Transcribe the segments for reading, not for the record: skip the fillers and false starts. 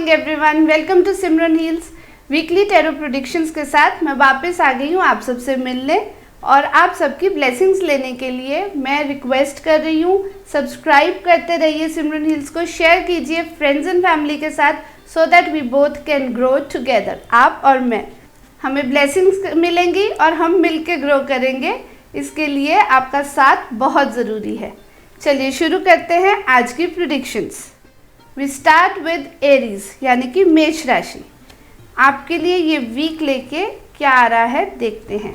Morning everyone, welcome to Simran heals weekly tarot predictions के साथ मैं वापस आ गई हूँ आप सबसे मिलने और आप सबकी ब्लेसिंग्स लेने के लिए। मैं रिक्वेस्ट कर रही हूँ, सब्सक्राइब करते रहिए सिमरन हील्स को, शेयर कीजिए फ्रेंड्स एंड फैमिली के साथ so that we both can grow together. आप और मैं, हमें ब्लेसिंग्स मिलेंगी और हम मिल के ग्रो करेंगे। इसके लिए आपका साथ बहुत ज़रूरी है। चलिए शुरू करते हैं आज की predictions. We start with Aries यानी कि मेष राशि। आपके लिए ये वीक लेके क्या आ रहा है देखते हैं।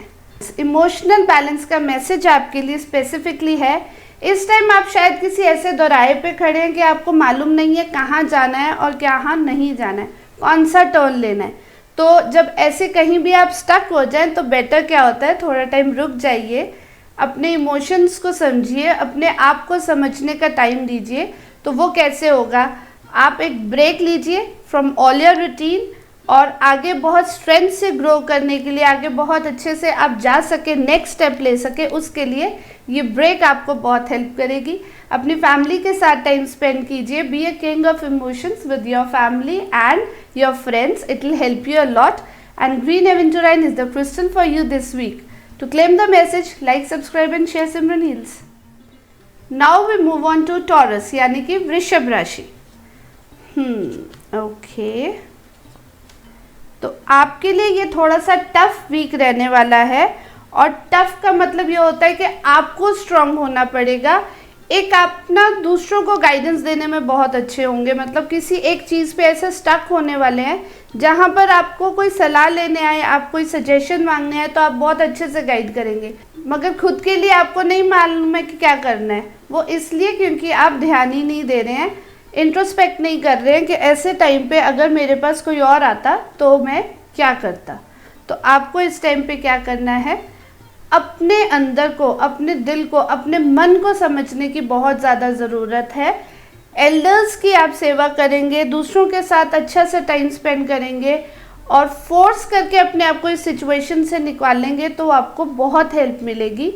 इमोशनल बैलेंस का मैसेज आपके लिए स्पेसिफिकली है। इस टाइम आप शायद किसी ऐसे दौराहे पे खड़े हैं कि आपको मालूम नहीं है कहाँ जाना है और कहाँ नहीं जाना है, कौन सा टर्न लेना है। तो जब ऐसे कहीं भी आप स्टक हो जाएं तो बेटर क्या होता है, थोड़ा टाइम रुक जाइए, अपने इमोशंस को समझिए, अपने आप को समझने का टाइम दीजिए। तो वो कैसे होगा, आप एक ब्रेक लीजिए फ्रॉम ऑल योर रूटीन और आगे बहुत स्ट्रेंथ से ग्रो करने के लिए, आगे बहुत अच्छे से आप जा सके, नेक्स्ट स्टेप ले सके, उसके लिए ये ब्रेक आपको बहुत हेल्प करेगी। अपनी फैमिली के साथ टाइम स्पेंड कीजिए। Be a king of emotions with your family and your friends, it will help you a lot. And green aventurine is the crystal for you this week. To claim the message, like, subscribe and share Simran Heals. Now we move on to Taurus यानी कि वृषभ राशि। Okay, तो आपके लिए ये थोड़ा सा टफ वीक रहने वाला है। और टफ का मतलब ये होता है कि आपको स्ट्रांग होना पड़ेगा। एक आप ना दूसरों को गाइडेंस देने में बहुत अच्छे होंगे, मतलब किसी एक चीज़ पे ऐसे स्टक होने वाले हैं जहाँ पर आपको कोई सलाह लेने आए, आप कोई सजेशन मांगने आए तो आप बहुत अच्छे से गाइड करेंगे, मगर खुद के लिए आपको नहीं मालूम है कि क्या करना है। वो इसलिए क्योंकि आप ध्यान ही नहीं दे रहे हैं, इंट्रोस्पेक्ट नहीं कर रहे हैं कि ऐसे टाइम पे अगर मेरे पास कोई और आता तो मैं क्या करता। तो आपको इस टाइम पे क्या करना है, अपने अंदर को, अपने दिल को, अपने मन को समझने की बहुत ज़्यादा ज़रूरत है। एल्डर्स की आप सेवा करेंगे, दूसरों के साथ अच्छा से टाइम स्पेंड करेंगे और फोर्स करके अपने आप को इस सिचुएशन से निकालेंगे तो आपको बहुत हेल्प मिलेगी।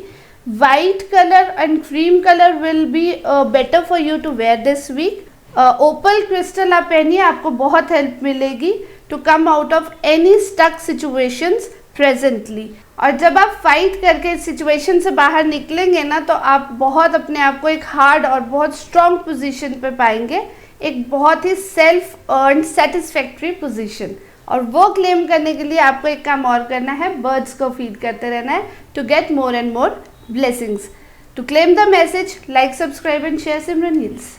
White colour and cream colour will be better for you to wear this week. Opal crystal आप पहनिए, आपको बहुत हेल्प मिलेगी to come out of any stuck situations presently. और जब आप फाइट करके इस सिचुएशन से बाहर निकलेंगे ना तो आप बहुत अपने आप को एक हार्ड और बहुत स्ट्रॉन्ग पोजीशन पे पाएंगे, एक बहुत ही सेल्फ अर्न सेटिस्फैक्ट्री पोजीशन। और वो क्लेम करने के लिए आपको एक काम और करना है, बर्ड्स को फीड करते रहना है to get more and more blessings. To claim the message, like, subscribe and share Simran heals.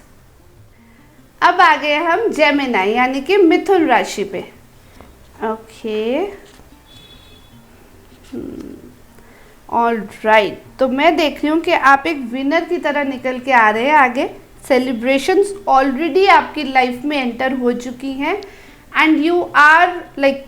अब आ गए हम जेमिनी यानी कि मिथुन राशि पे। ओके, ऑल राइट, तो मैं देख रही हूँ कि आप एक विनर की तरह निकल के आ रहे हैं आगे। सेलिब्रेशंस ऑलरेडी आपकी लाइफ में एंटर हो चुकी हैं and you are like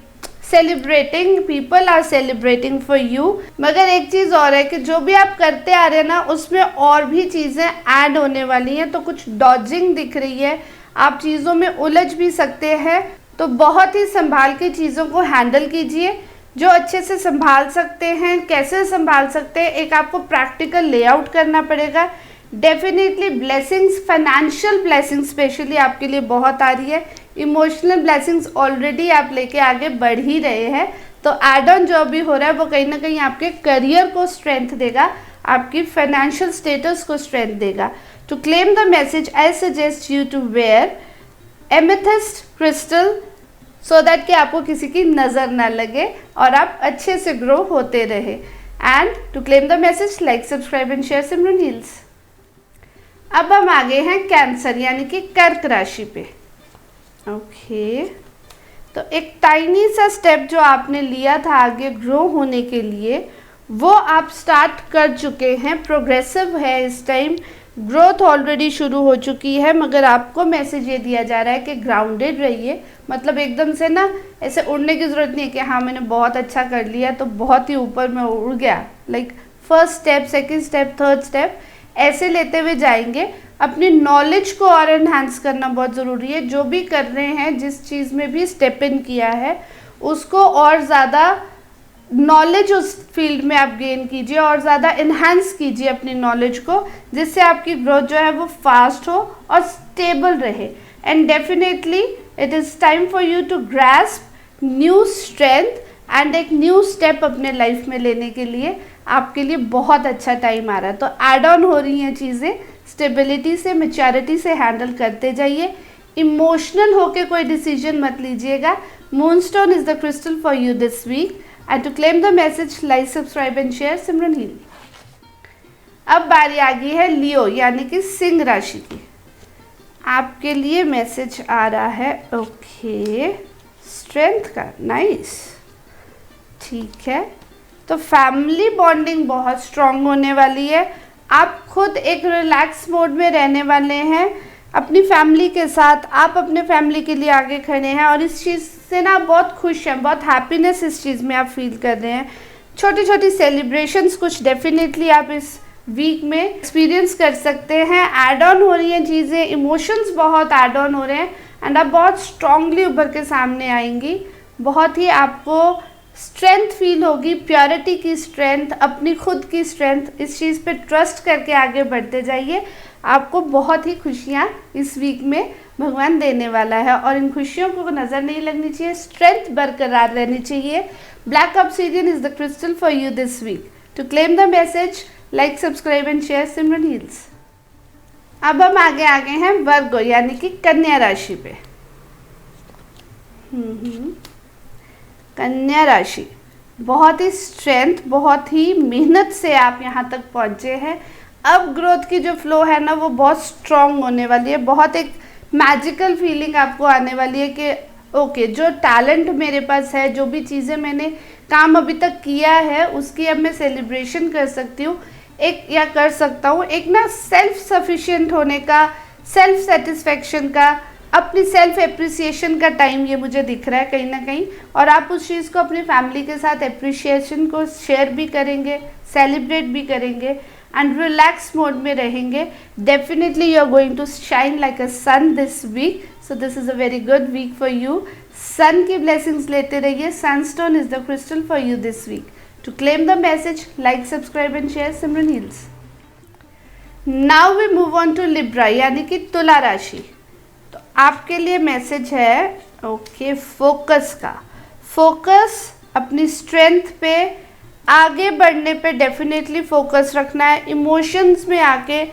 celebrating, people are celebrating for you. मगर एक चीज़ और है कि जो भी आप करते आ रहे हैं ना उसमें और भी चीज़ें ऐड होने वाली हैं, तो कुछ डॉजिंग दिख रही है, आप चीज़ों में उलझ भी सकते हैं। तो बहुत ही संभाल के चीज़ों को हैंडल कीजिए। जो अच्छे से संभाल सकते हैं, कैसे संभाल सकते हैं, एक आपको प्रैक्टिकल लेआउट करना पड़ेगा। Definitely blessings, financial blessings specially आपके लिए बहुत आ रही है। इमोशनल ब्लेसिंग्स ऑलरेडी आप लेके आगे बढ़ ही रहे हैं, तो एड ऑन जो भी हो रहा है वो कहीं ना कहीं आपके करियर को स्ट्रेंथ देगा, आपकी फाइनेंशियल स्टेटस को स्ट्रेंथ देगा। To claim the message, I suggest you to wear amethyst crystal so that कि आपको किसी की नज़र ना लगे और आप अच्छे से ग्रो होते रहे। And to claim the message, like, subscribe and share Simran heals. अब हम आ गए हैं कैंसर यानी कि कर्क राशि पे। ओके, तो एक टाइनी सा स्टेप जो आपने लिया था आगे ग्रो होने के लिए वो आप स्टार्ट कर चुके हैं, प्रोग्रेसिव है इस टाइम, ग्रोथ ऑलरेडी शुरू हो चुकी है। मगर आपको मैसेज ये दिया जा रहा है कि ग्राउंडेड रहिए, मतलब एकदम से ना ऐसे उड़ने की ज़रूरत नहीं है कि हाँ मैंने बहुत अच्छा कर लिया तो बहुत ही ऊपर में उड़ गया। Like first step, second step, third step ऐसे लेते हुए जाएंगे। अपनी नॉलेज को और एनहांस करना बहुत ज़रूरी है। जो भी कर रहे हैं, जिस चीज़ में भी स्टेप इन किया है उसको और ज़्यादा नॉलेज उस फील्ड में आप गेन कीजिए और ज़्यादा इन्हांस कीजिए अपनी नॉलेज को, जिससे आपकी ग्रोथ जो है वो फास्ट हो और स्टेबल रहे। and definitely it is time for you to grasp new strength and एक न्यू स्टेप अपने लाइफ में लेने के लिए आपके लिए बहुत अच्छा टाइम आ रहा है। तो एड ऑन हो रही हैं चीज़ें, स्टेबिलिटी से, मैच्योरिटी से हैंडल करते जाइए, इमोशनल होके कोई डिसीजन मत लीजिएगा। Moonstone is the crystal for you this week and to claim the message like subscribe and share Simran heal. अब बारी आ गई है लियो यानी कि सिंह राशि की। आपके लिए मैसेज आ रहा है ओके स्ट्रेंथ का, नाइस, ठीक है। तो फैमिली बॉन्डिंग बहुत स्ट्रॉन्ग होने वाली है। आप खुद एक रिलैक्स मोड में रहने वाले हैं अपनी फैमिली के साथ। आप अपने फैमिली के लिए आगे खड़े हैं और इस चीज़ से ना बहुत खुश हैं, बहुत हैप्पीनेस इस चीज़ में आप फील कर रहे हैं। छोटी छोटी सेलिब्रेशंस कुछ डेफिनेटली आप इस वीक में एक्सपीरियंस कर सकते हैं। एड ऑन हो रही हैं चीज़ें, इमोशंस बहुत एड ऑन हो रहे हैं एंड आप बहुत स्ट्रांगली उभर के सामने आएंगी। बहुत ही आपको स्ट्रेंथ फील होगी, प्योरिटी की स्ट्रेंथ, अपनी खुद की स्ट्रेंथ। इस चीज़ पे ट्रस्ट करके आगे बढ़ते जाइए। आपको बहुत ही खुशियाँ इस वीक में भगवान देने वाला है और इन खुशियों को नज़र नहीं लगनी चाहिए, स्ट्रेंथ बरकरार रहनी चाहिए। Black obsidian is the crystal for you this week. To claim the message like subscribe and share Simran heals. अब हम आगे आ गए हैं वर्गो यानी कि कन्या राशि पे। कन्या राशि, बहुत ही स्ट्रेंथ, बहुत ही मेहनत से आप यहाँ तक पहुँचे हैं। अब ग्रोथ की जो फ्लो है ना वो बहुत स्ट्रॉन्ग होने वाली है। बहुत एक मैजिकल फीलिंग आपको आने वाली है कि ओके जो टैलेंट मेरे पास है, जो भी चीज़ें मैंने काम अभी तक किया है उसकी अब मैं सेलिब्रेशन कर सकती हूँ एक या कर सकता हूँ। एक ना सेल्फ सफिशिएंट होने का, सेल्फ सेटिस्फेक्शन का, अपनी सेल्फ एप्रिसिएशन का टाइम ये मुझे दिख रहा है कहीं ना कहीं। और आप उस चीज़ को अपनी फैमिली के साथ एप्रिसिएशन को शेयर भी करेंगे, सेलिब्रेट भी करेंगे एंड रिलैक्स मोड में रहेंगे। Definitely you are going to shine like a sun this week, so this is a very good week for you. Sun की ब्लेसिंग्स लेते रहिए। Sunstone is the crystal for you this week. To claim the message like subscribe and share Simran heals. Now we move on to Libra यानी कि तुला राशि। तो आपके लिए मैसेज है ओके फोकस का। फोकस अपनी स्ट्रेंथ पे, आगे बढ़ने पे डेफिनेटली फोकस रखना है। इमोशंस में आके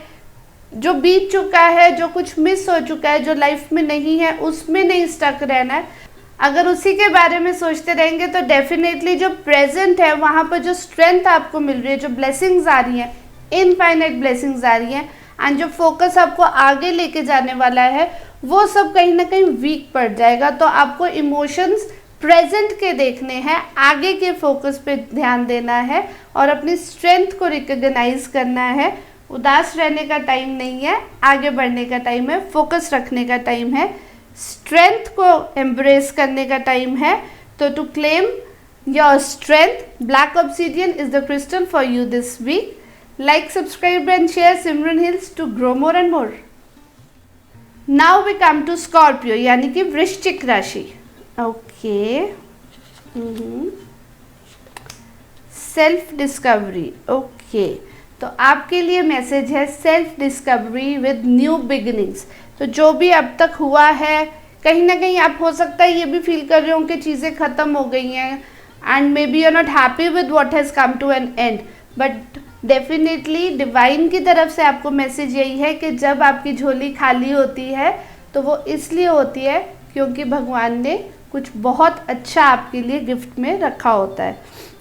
जो बीत चुका है, जो कुछ मिस हो चुका है, जो लाइफ में नहीं है, उसमें नहीं स्टक रहना है। अगर उसी के बारे में सोचते रहेंगे तो डेफिनेटली जो प्रेजेंट है वहाँ पर जो स्ट्रेंथ आपको मिल रही है, जो ब्लेसिंग्स आ रही हैं, इनफाइनाइट ब्लेसिंग्स आ रही हैं एंड जो फोकस आपको आगे लेके जाने वाला है वो सब कहीं ना कहीं वीक पड़ जाएगा। तो आपको इमोशंस प्रेजेंट के देखने हैं, आगे के फोकस पे ध्यान देना है और अपनी स्ट्रेंथ को रिकॉग्नाइज करना है। उदास रहने का टाइम नहीं है, आगे बढ़ने का टाइम है, फोकस रखने का टाइम है, स्ट्रेंथ को एम्ब्रेस करने का टाइम है। तो to claim your strength, black obsidian is the crystal for you this week. Like, subscribe and share Simran heals to grow more and more. Now we come to Scorpio यानी कि वृश्चिक राशि। Okay, self discovery. Okay, तो आपके लिए message है self discovery with new beginnings. तो जो भी अब तक हुआ है, कहीं ना कहीं आप हो सकता है ये भी फील कर रहे हो कि चीज़ें ख़त्म हो गई हैं and maybe you are not happy with what has come to an end, but definitely divine की तरफ से आपको मैसेज यही है कि जब आपकी झोली खाली होती है तो वो इसलिए होती है क्योंकि भगवान ने कुछ बहुत अच्छा आपके लिए गिफ्ट में रखा होता है।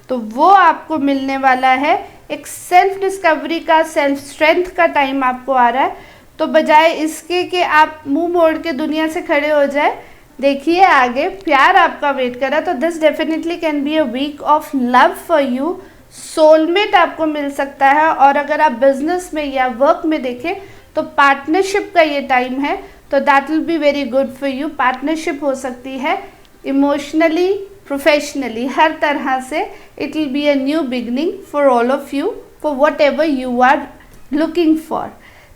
तो वो आपको मिलने वाला है। एक सेल्फ डिस्कवरी का, सेल्फ स्ट्रेंथ का टाइम आपको आ रहा है। तो बजाय इसके कि आप मुंह मोड़ के दुनिया से खड़े हो जाए, देखिए आगे प्यार आपका वेट कर रहा है। तो this definitely can be a week of love for you. Soulmate आपको मिल सकता है और अगर आप बिजनेस में या वर्क में देखें तो पार्टनरशिप का ये टाइम है, तो that will be very good for you. Partnership हो सकती है इमोशनली, प्रोफेशनली, हर तरह से। It will be a new beginning for all of you, for whatever you are looking for.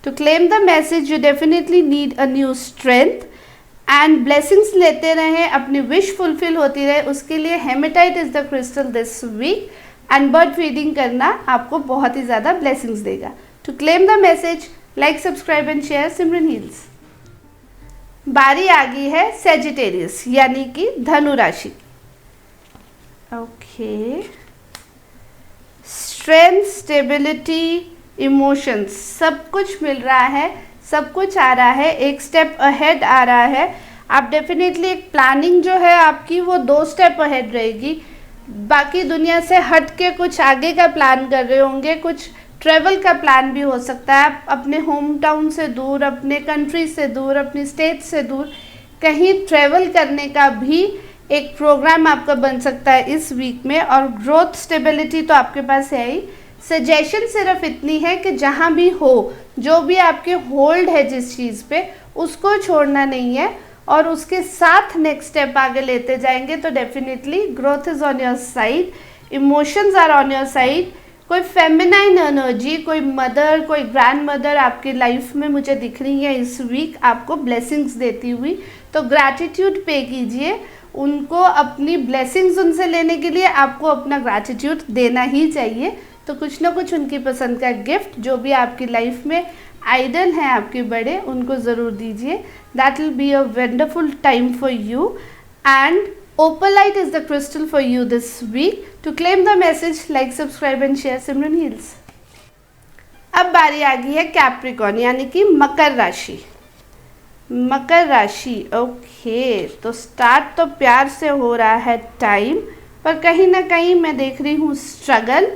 To claim the message you definitely need a new strength and blessings लेते रहें, अपनी wish fulfil होती रहे। उसके लिए hematite is the crystal this week and bird feeding करना आपको बहुत ही ज़्यादा ब्लेसिंग्स देगा। To claim the message like, subscribe and share Simran heals. बारी आ गई है सेजिटेरियस यानी कि धनु राशि की। ओके, स्ट्रेंथ, स्टेबिलिटी, इमोशंस सब कुछ मिल रहा है, सब कुछ आ रहा है, एक स्टेप अहेड आ रहा है। आप डेफिनेटली एक प्लानिंग जो है आपकी वो 2 स्टेप अहेड रहेगी। बाकी दुनिया से हट के कुछ आगे का प्लान कर रहे होंगे, कुछ ट्रैवल का प्लान भी हो सकता है। आप अपने होम टाउन से दूर, अपने कंट्री से दूर, अपनी स्टेट से दूर कहीं ट्रैवल करने का भी एक प्रोग्राम आपका बन सकता है इस वीक में। और ग्रोथ, स्टेबिलिटी तो आपके पास है ही। सजेशन सिर्फ इतनी है कि जहाँ भी हो, जो भी आपके होल्ड है जिस चीज़ पे, उसको छोड़ना नहीं है और उसके साथ नेक्स्ट स्टेप आगे लेते जाएंगे तो definitely growth is on your side, emotions are on your side. कोई फेमिनाइन एनर्जी, कोई मदर, कोई ग्रैंड मदर आपकी लाइफ में मुझे दिख रही है इस वीक आपको ब्लेसिंग्स देती हुई। तो ग्रैटिट्यूड पे कीजिए उनको, अपनी ब्लेसिंग्स उनसे लेने के लिए आपको अपना ग्रैटिट्यूड देना ही चाहिए। तो कुछ ना कुछ उनकी पसंद का गिफ्ट, जो भी आपकी लाइफ में आइडल हैं आपके बड़े, उनको ज़रूर दीजिए। That will be a wonderful time for you and Opalite is the crystal for you this week. To claim the message, like, subscribe and share Simran Heals. अब बारी आ गई है कैप्रिकॉर्न यानी कि मकर राशि। मकर राशि, ओके, तो स्टार्ट तो प्यार से हो रहा है टाइम, पर कहीं ना कहीं मैं देख रही हूँ स्ट्रगल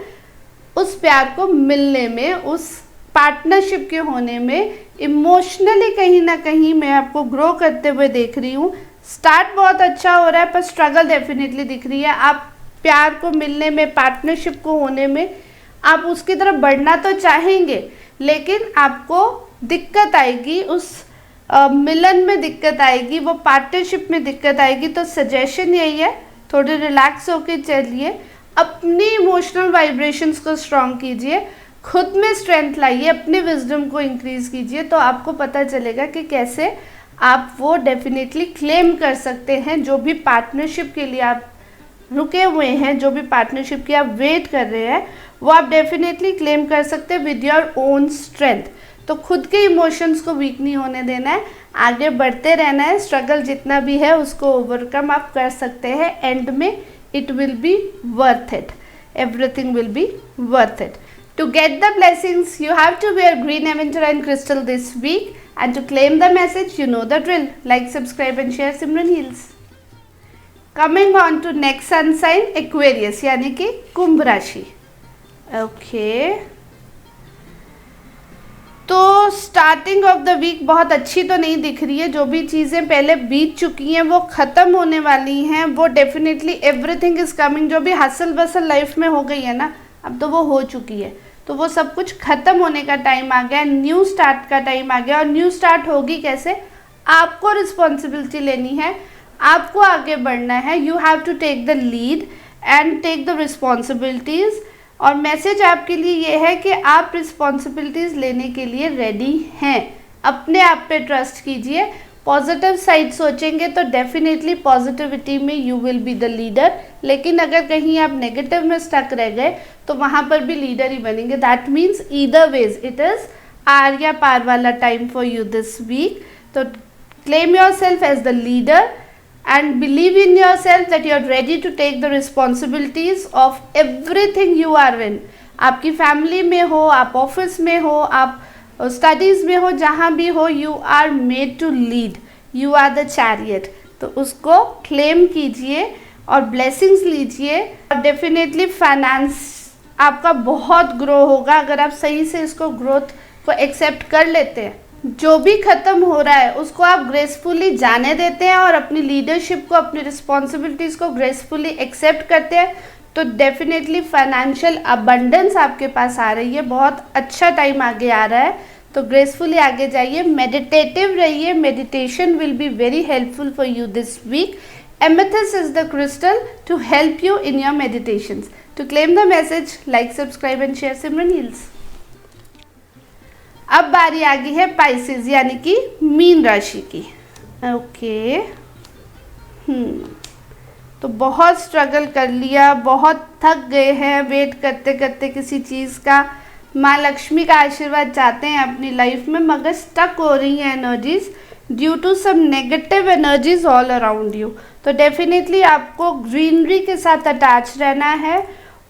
उस प्यार को मिलने में, उस पार्टनरशिप के होने में। इमोशनली कहीं ना कहीं मैं आपको ग्रो करते हुए देख रही हूँ। स्टार्ट बहुत अच्छा हो रहा है पर स्ट्रगल डेफिनेटली दिख रही है। आप प्यार को मिलने में, पार्टनरशिप को होने में, आप उसकी तरफ बढ़ना तो चाहेंगे लेकिन आपको दिक्कत आएगी, उस मिलन में दिक्कत आएगी, वो पार्टनरशिप में दिक्कत आएगी। तो सजेशन यही है, थोड़े रिलैक्स होकर चलिए, अपनी इमोशनल वाइब्रेशंस को स्ट्रॉन्ग कीजिए, खुद में स्ट्रेंथ लाइए, अपने विजडम को इंक्रीज कीजिए, तो आपको पता चलेगा कि कैसे आप वो डेफिनेटली क्लेम कर सकते हैं। जो भी पार्टनरशिप के लिए आप रुके हुए हैं, जो भी पार्टनरशिप की आप वेट कर रहे हैं, वो आप डेफिनेटली क्लेम कर सकते हैं विद योर ओन स्ट्रेंथ। तो खुद के इमोशंस को वीक नहीं होने देना है, आगे बढ़ते रहना है। स्ट्रगल जितना भी है उसको ओवरकम आप कर सकते हैं। एंड में it will B worth it, everything will be worth it. To get the blessings, you have to wear green aventurine crystal this week. And to claim the message, you know the drill. Like, subscribe and share Simran Heals. Coming on to next sun sign, Aquarius यानी कि कुंभ राशि। Okay, तो starting of the week बहुत अच्छी तो नहीं दिख रही है। जो भी चीज़ें पहले बीत चुकी हैं वो ख़त्म होने वाली हैं, वो डेफिनेटली एवरीथिंग इज़ कमिंग। जो भी हसल बसल लाइफ में हो गई है ना, अब तो वो हो चुकी है, तो वो सब कुछ ख़त्म होने का टाइम आ गया, न्यू स्टार्ट का टाइम आ गया। और न्यू स्टार्ट होगी कैसे? आपको रिस्पॉन्सिबिलिटी लेनी है, आपको आगे बढ़ना है। You have to take the lead and take the responsibilities. और मैसेज आपके लिए ये है कि आप रिस्पॉन्सिबिलिटीज़ लेने के लिए रेडी हैं। अपने आप पे ट्रस्ट कीजिए, पॉजिटिव साइड सोचेंगे तो डेफिनेटली पॉजिटिविटी में you will be the leader. लेकिन अगर कहीं आप नेगेटिव में स्टक रह गए तो वहाँ पर भी लीडर ही बनेंगे। That means either ways it is आर या पार वाला time for you this week. तो claim yourself as the leader and believe in yourself that you are ready to take the responsibilities of everything you are in. आपकी family में हो, आप office में हो, आप स्टडीज़ में हो, जहाँ भी हो, you are made to lead, you are the chariot. तो उसको क्लेम कीजिए और ब्लेसिंग्स लीजिए। और डेफिनेटली फाइनेंस आपका बहुत ग्रो होगा अगर आप सही से इसको ग्रोथ को एक्सेप्ट कर लेते हैं। जो भी ख़त्म हो रहा है उसको आप ग्रेसफुली जाने देते हैं और अपनी लीडरशिप को, अपनी रिस्पॉन्सिबिलिटीज़ को ग्रेसफुली एक्सेप्ट करते हैं, तो डेफिनेटली फाइनेंशियल अबंडेंस आपके पास आ रही है। बहुत अच्छा टाइम आगे आ रहा है, तो ग्रेसफुली आगे जाइए, मेडिटेटिव रहिए। Meditation will be very helpful for you this week. Amethyst is the crystal to help you in your meditations. To claim the message, like, subscribe and share Simran heals. अब बारी आ गई है पाइसेस यानी कि मीन राशि की। ओके, तो बहुत स्ट्रगल कर लिया, बहुत थक गए हैं वेट करते करते किसी चीज़ का। माँ लक्ष्मी का आशीर्वाद चाहते हैं अपनी लाइफ में, मगर स्टक हो रही हैं energies. Due to some negative energies all around you. तो डेफिनेटली आपको ग्रीनरी के साथ अटैच रहना है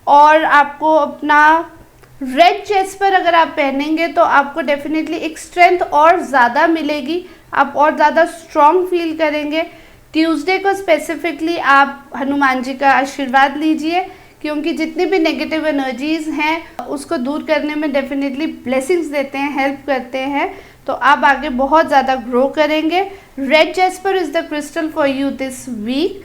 और आपको अपना रेड चेस्ट पर अगर आप पहनेंगे तो आपको डेफिनेटली एक स्ट्रेंथ और ज़्यादा मिलेगी, आप और ज़्यादा स्ट्रॉन्ग फील करेंगे। ट्यूसडे को स्पेसिफिकली आप हनुमान जी का आशीर्वाद लीजिए, क्योंकि जितनी भी नेगेटिव एनर्जीज हैं उसको दूर करने में डेफिनेटली ब्लेसिंग्स देते हैं, हेल्प करते हैं। तो आप आगे बहुत ज़्यादा ग्रो करेंगे। Red jasper is the crystal for you this week.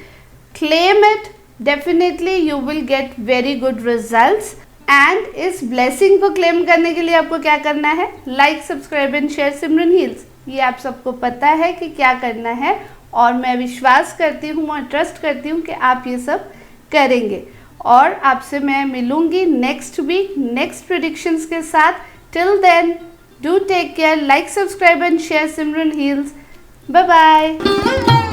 Claim it, definitely you will get very good results. And इस ब्लेसिंग को क्लेम करने के लिए आपको क्या करना है? Like, subscribe and share Simran heals. ये आप सबको पता है कि क्या करना है, और मैं विश्वास करती हूँ और ट्रस्ट करती हूँ कि आप ये सब करेंगे। और आपसे मैं मिलूंगी नेक्स्ट वीक नेक्स्ट प्रेडिक्शंस के साथ। Till then do take care, like, subscribe and share Simran heels. Bye bye.